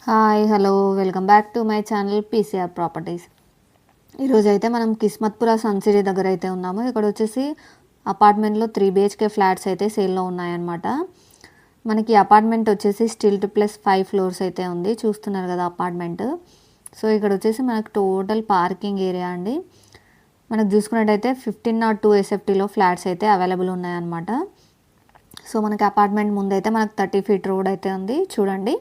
Hi hello welcome back to my channel PCR properties. ఈరోజు అయితే మనం కిస్మత్పుర సన్ సిటీ దగ్గర అయితే ఉన్నాము. ఇక్కడ వచ్చేసి అపార్ట్మెంట్లో 3 BHK ఫ్లాట్స్ అయితే సేల్లో ఉన్నాయన్నమాట. మనకి అపార్ట్మెంట్ వచ్చేసి స్టిల్ట్ ప్లస్ 5 ఫ్లోర్స్ అయితే ఉంది. చూస్తున్నారు కదా అపార్ట్మెంట్. సో ఇక్కడ వచ్చేసి మనకు టోటల్ పార్కింగ్ ఏరియా అండి. మనకు చూసుకున్నట్టయితే 1502 SFTలో ఫ్లాట్స్ అయితే అవైలబుల్ ఉన్నాయన్నమాట. సో మనకి అపార్ట్మెంట్ ముందైతే మనకు 30 feet రోడ్ అయితే ఉంది చూడండి.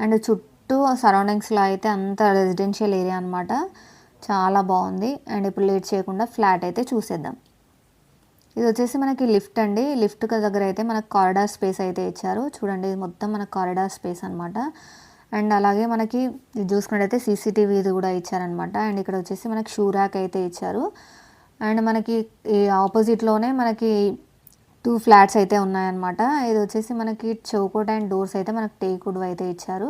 అండ్ చుట్టూ సరౌండింగ్స్లో అయితే అంత రెసిడెన్షియల్ ఏరియా అనమాట. చాలా బాగుంది. అండ్ ఇప్పుడు లేట్ చేయకుండా ఫ్లాట్ అయితే చూసేద్దాం. ఇది వచ్చేసి మనకి లిఫ్ట్ అండి. లిఫ్ట్ దగ్గర అయితే మనకు కారిడార్ స్పేస్ అయితే ఇచ్చారు చూడండి. ఇది మొత్తం మనకు కారిడార్ స్పేస్ అనమాట. అండ్ అలాగే మనకి ఇది చూసుకున్నట్టయితే CCTV ఇది కూడా ఇచ్చారనమాట. అండ్ ఇక్కడ వచ్చేసి మనకి షూ ర్యాక్ అయితే ఇచ్చారు. అండ్ మనకి ఈ ఆపోజిట్లోనే మనకి 2 ఫ్లాట్స్ అయితే ఉన్నాయన్నమాట. ఇది వచ్చేసి మనకి చౌకోట్ అండ్ డోర్స్ అయితే మనకి టేక్వుడ్ అయితే ఇచ్చారు.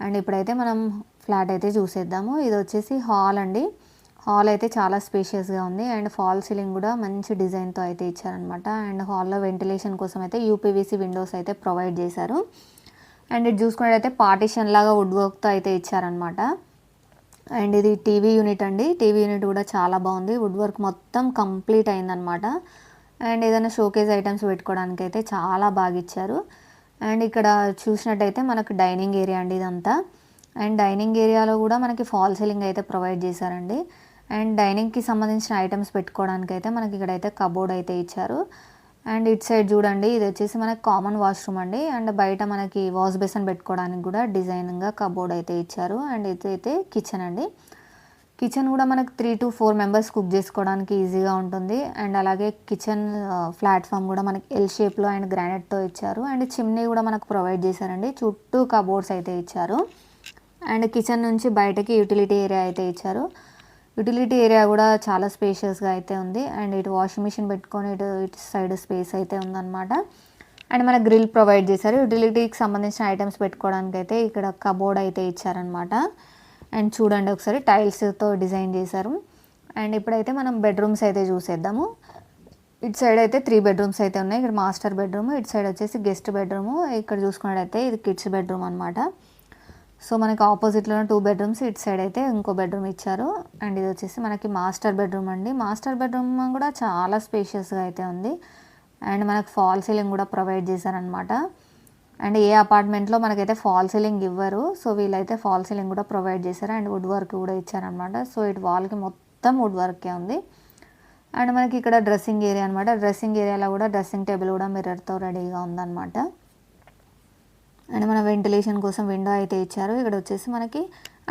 అండ్ ఇప్పుడైతే మనం ఫ్లాట్ అయితే చూసేద్దాము. ఇది వచ్చేసి హాల్ అండి. హాల్ అయితే చాలా స్పేషియస్గా ఉంది. అండ్ ఫాల్ సీలింగ్ కూడా మంచి డిజైన్తో అయితే ఇచ్చారనమాట. అండ్ హాల్లో వెంటిలేషన్ కోసం అయితే UPVC విండోస్ అయితే ప్రొవైడ్ చేశారు. అండ్ ఇది చూసుకున్నట్టయితే పార్టీషన్ లాగా వుడ్ వర్క్తో అయితే ఇచ్చారనమాట. అండ్ ఇది టీవీ యూనిట్ అండి. టీవీ యూనిట్ కూడా చాలా బాగుంది. వుడ్ వర్క్ మొత్తం కంప్లీట్ అయిందనమాట. అండ్ ఏదైనా షోకేజ్ ఐటమ్స్ పెట్టుకోవడానికి అయితే చాలా బాగా ఇచ్చారు. అండ్ ఇక్కడ చూసినట్టయితే మనకు డైనింగ్ ఏరియా అండి ఇదంతా. అండ్ డైనింగ్ ఏరియాలో కూడా మనకి ఫాల్ సీలింగ్ అయితే ప్రొవైడ్ చేశారండి. అండ్ డైనింగ్కి సంబంధించిన ఐటమ్స్ పెట్టుకోవడానికి అయితే మనకి ఇక్కడైతే కబోర్డ్ అయితే ఇచ్చారు. అండ్ ఇటు సైడ్ చూడండి, ఇది వచ్చేసి మనకి కామన్ వాష్రూమ్ అండి. అండ్ బయట మనకి వాష్ బేసిన్ పెట్టుకోవడానికి కూడా డిజైన్గా కబోర్డ్ అయితే ఇచ్చారు. అండ్ ఇదైతే కిచెన్ అండి. కిచెన్ కూడా మనకు 3 to 4 మెంబర్స్ కుక్ చేసుకోవడానికి ఈజీగా ఉంటుంది. అండ్ అలాగే కిచెన్ ప్లాట్ఫామ్ కూడా మనకి L షేప్లో అండ్ గ్రానైట్తో ఇచ్చారు. అండ్ చిమ్నీ కూడా మనకు ప్రొవైడ్ చేశారండి. చుట్టూ కబోర్డ్స్ అయితే ఇచ్చారు. అండ్ కిచెన్ నుంచి బయటకి యూటిలిటీ ఏరియా అయితే ఇచ్చారు. యూటిలిటీ ఏరియా కూడా చాలా స్పేషియస్గా అయితే ఉంది. అండ్ ఇటు వాషింగ్ మిషన్ పెట్టుకొని ఇటు సైడ్ స్పేస్ అయితే ఉందన్నమాట. అండ్ మనకు గ్రిల్ ప్రొవైడ్ చేశారు. యూటిలిటీకి సంబంధించిన ఐటమ్స్ పెట్టుకోవడానికి అయితే ఇక్కడ కబోర్డ్ అయితే ఇచ్చారనమాట. అండ్ చూడండి ఒకసారి టైల్స్తో డిజైన్ చేశారు. అండ్ ఇప్పుడైతే మనం బెడ్రూమ్స్ అయితే చూసేద్దాము. ఇటు సైడ్ అయితే 3 bedrooms అయితే ఉన్నాయి. ఇక్కడ మాస్టర్ బెడ్రూమ్, ఇటు సైడ్ వచ్చేసి గెస్ట్ బెడ్రూమ్, ఇక్కడ చూసుకున్నట్టయితే ఇది కిడ్స్ బెడ్రూమ్ అనమాట. సో మనకి ఆపోజిట్లోనే 2 bedrooms, ఇటు సైడ్ అయితే ఇంకో బెడ్రూమ్ ఇచ్చారు. అండ్ ఇది వచ్చేసి మనకి మాస్టర్ బెడ్రూమ్ అండి. మాస్టర్ బెడ్రూమ్ కూడా చాలా స్పేషియస్గా అయితే ఉంది. అండ్ మనకు ఫాల్ సీలింగ్ కూడా ప్రొవైడ్ చేశారనమాట. అండ్ ఏ అపార్ట్మెంట్లో మనకైతే ఫాల్ సీలింగ్ ఇవ్వరు. సో వీళ్ళైతే ఫాల్ సీలింగ్ కూడా ప్రొవైడ్ చేశారు. అండ్ వుడ్ వర్క్ కూడా ఇచ్చారనమాట. సో ఇటు వాల్కి మొత్తం వుడ్ వర్కే ఉంది. అండ్ మనకి ఇక్కడ డ్రెస్సింగ్ ఏరియా అనమాట. డ్రెస్సింగ్ ఏరియాలో కూడా డ్రెస్సింగ్ టేబుల్ కూడా మిర్రర్తో రెడీగా ఉందన్నమాట. అండ్ మన వెంటిలేషన్ కోసం విండో అయితే ఇచ్చారు. ఇక్కడ వచ్చేసి మనకి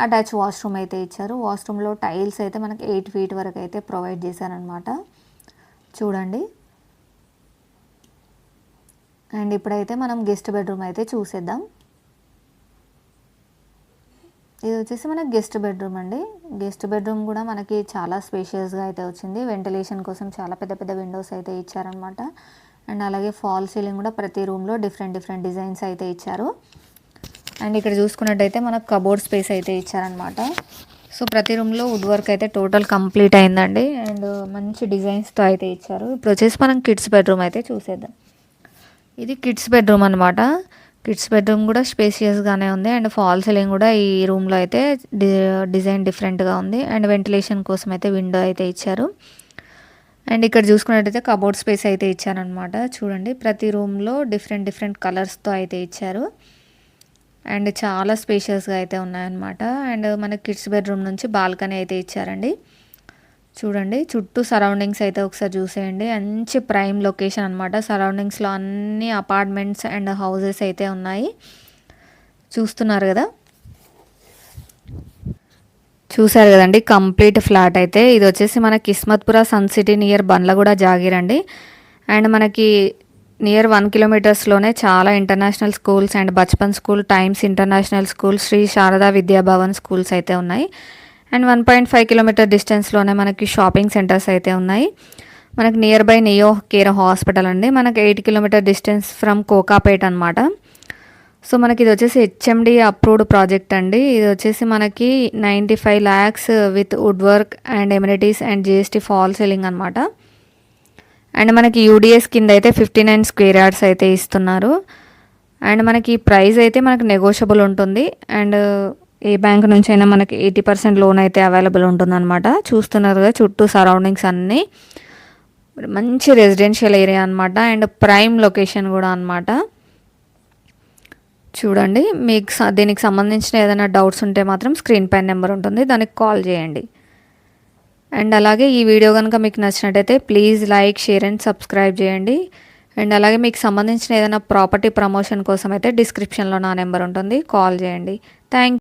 అటాచ్ వాష్రూమ్ అయితే ఇచ్చారు. వాష్రూమ్లో టైల్స్ అయితే మనకి 8 feet వరకు అయితే ప్రొవైడ్ చేశారనమాట. చూడండి. అండ్ ఇప్పుడైతే మనం గెస్ట్ బెడ్రూమ్ అయితే చూసేద్దాం. ఇది వచ్చేసి మనకి గెస్ట్ బెడ్రూమ్ అండి. గెస్ట్ బెడ్రూమ్ కూడా మనకి చాలా స్పేషియస్గా అయితే వచ్చింది. వెంటిలేషన్ కోసం చాలా పెద్ద పెద్ద విండోస్ అయితే ఇచ్చారనమాట. అండ్ అలాగే ఫాల్ సీలింగ్ కూడా ప్రతి రూమ్లో డిఫరెంట్ డిజైన్స్ అయితే ఇచ్చారు. అండ్ ఇక్కడ చూసుకున్నట్టయితే మనకు కబోర్డ్ స్పేస్ అయితే ఇచ్చారనమాట. సో ప్రతి రూమ్లో వుడ్ వర్క్ అయితే టోటల్ కంప్లీట్ అయిందండి. అండ్ మంచి డిజైన్స్తో అయితే ఇచ్చారు. ఇప్పుడు వచ్చేసి మనం కిడ్స్ బెడ్రూమ్ అయితే చూసేద్దాం. ఇది కిడ్స్ బెడ్రూమ్ అనమాట. కిడ్స్ బెడ్రూమ్ కూడా స్పేషియస్గానే ఉంది. అండ్ ఫాల్ సీలింగ్ కూడా ఈ రూమ్లో అయితే డిజైన్ డిఫరెంట్గా ఉంది. అండ్ వెంటిలేషన్ కోసం అయితే విండో అయితే ఇచ్చారు. అండ్ ఇక్కడ చూసుకున్నట్టయితే కబోర్డ్ స్పేస్ అయితే ఇచ్చారనమాట. చూడండి, ప్రతి రూమ్లో డిఫరెంట్ కలర్స్తో అయితే ఇచ్చారు. అండ్ చాలా స్పేషియస్గా అయితే ఉన్నాయన్నమాట. అండ్ మన కిడ్స్ బెడ్రూమ్ నుంచి బాల్కనీ అయితే ఇచ్చారండి. చూడండి, చుట్టూ సరౌండింగ్స్ అయితే ఒకసారి చూసేయండి. మంచి ప్రైమ్ లొకేషన్ అనమాట. సరౌండింగ్స్లో అన్ని అపార్ట్మెంట్స్ అండ్ హౌసెస్ అయితే ఉన్నాయి. చూస్తున్నారు కదా, చూసారు కదండి కంప్లీట్ ఫ్లాట్ అయితే. ఇది వచ్చేసి మన Kismatpura sun city near Bandlaguda Jagir అండి. అండ్ మనకి నియర్ 1 kilometersలోనే చాలా international schools and Bachpan school, Times international school, Shri Sharada Vidyabhavan schools అయితే ఉన్నాయి. అండ్ 1.5 kilometer డిస్టెన్స్లోనే మనకి షాపింగ్ సెంటర్స్ అయితే ఉన్నాయి. మనకి near by neo care hospital అండి. మనకి 8 kilometer డిస్టెన్స్ ఫ్రమ్ కోకాపేట్ అనమాట. సో మనకి ఇది వచ్చేసి HMD అప్రూవ్డ్ ప్రాజెక్ట్ అండి. ఇది వచ్చేసి మనకి 95 lakhs with wood work and amenities and GST fall ceiling అనమాట. అండ్ మనకి UDS కింద అయితే 59 square yards అయితే ఇస్తున్నారు. అండ్ మనకి ప్రైస్ అయితే మనకి నెగోషియబుల్ ఉంటుంది. అండ్ ఏ బ్యాంక్ నుంచైనా మనకి 80% లోన్ అయితే అవైలబుల్ ఉంటుందన్నమాట. చూస్తున్నారుగా చుట్టూ సరౌండింగ్స్ అన్నీ మంచి రెసిడెన్షియల్ ఏరియా అనమాట. అండ్ ప్రైమ్ లొకేషన్ కూడా అనమాట. చూడండి, మీకు దీనికి సంబంధించిన ఏదైనా డౌట్స్ ఉంటే మాత్రం స్క్రీన్ పైన నెంబర్ ఉంటుంది, దానికి కాల్ చేయండి. అండ్ అలాగే ఈ వీడియో కనుక మీకు నచ్చినట్టయితే please like, share and subscribe చేయండి. అండ్ అలాగే మీకు సంబంధించిన ఏదైనా ప్రాపర్టీ ప్రమోషన్ కోసం అయితే డిస్క్రిప్షన్లో నా నెంబర్ ఉంటుంది, కాల్ చేయండి. థ్యాంక్